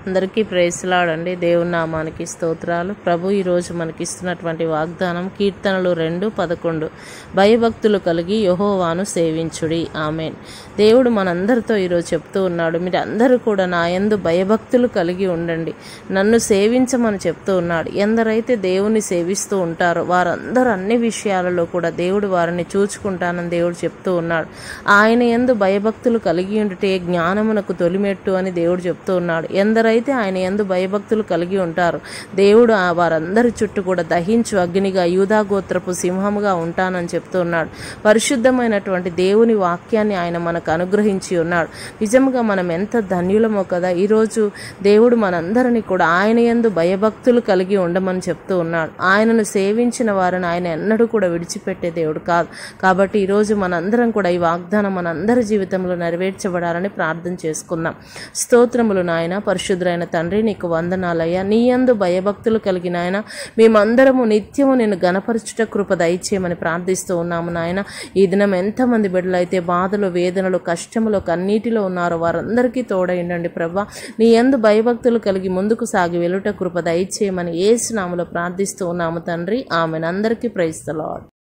అందరికీ ప్రైజ్లాడండి. దేవుని నామానికి స్తోత్రాలు. ప్రభు ఈరోజు మనకిస్తున్నటువంటి వాగ్దానం కీర్తనలు 2:11 భయభక్తులు కలిగి యెహోవాను సేవించుడి. ఆమేన్. దేవుడు మనందరితో ఈరోజు చెప్తూ ఉన్నాడు, మీరు అందరూ కూడా నా యందు భయభక్తులు కలిగి ఉండండి, నన్ను సేవించమని చెప్తూ ఉన్నాడు. ఎందరైతే దేవుని సేవిస్తూ ఉంటారో వారందరూ అన్ని విషయాలలో కూడా దేవుడు వారిని చూచుకుంటానని దేవుడు చెప్తూ ఉన్నాడు. ఆయన యందు భయభక్తులు కలిగి ఉంటే జ్ఞానమునకు తొలిమెట్టు అని దేవుడు చెప్తూ ఉన్నాడు. ఎందరైతే ఆయన యందు భయభక్తులు కలిగి ఉంటారు దేవుడు వారందరి చుట్టూ కూడా దహించు అగ్నిగా యూదా గోత్రపు సింహముగా ఉంటానని చెప్తూ ఉన్నాడు. పరిశుద్ధమైనటువంటి దేవుని వాక్యాన్ని ఆయన మనకు అనుగ్రహించి ఉన్నాడు. నిజంగా మనం ఎంత ధన్యులమో కదా. ఈరోజు దేవుడు మనందరినీ కూడా ఆయన యందు భయభక్తులు కలిగి ఉండమని చెప్తూ ఉన్నాడు. ఆయనను సేవించిన వారిని ఆయన ఎన్నడూ కూడా విడిచిపెట్టే దేవుడు కాదు. కాబట్టి ఈరోజు మనందరం కూడా ఈ వాగ్దానం మనందరి జీవితంలో నెరవేర్చబడాలని ప్రార్థన చేసుకుందాం. స్తోత్రములు నాయన. పరిశుద్ధులైన తండ్రి, నీకు వందనాలయ్యా. నీ యందు భయభక్తులు కలిగిన ఆయన మేమందరము నిత్యము నేను గణపరచుట కృప దయచేయమని ప్రార్థిస్తూ ఉన్నాము నాయన. ఈ దినం ఎంతమంది బిడ్డలైతే బాధలు, వేదనలు, కష్టములు, కన్నీటిలో ఉన్నారో వారందరికీ తోడైండండి ప్రభా. నీ యందు భయభక్తులు కలిగి ముందుకు సాగి వెలుట కృప దయచేయమని యేసు నామములో ప్రార్థిస్తూ ఉన్నాము తండ్రి. ఆమెన్. అందరికీ ప్రైజ్ ది లార్డ్.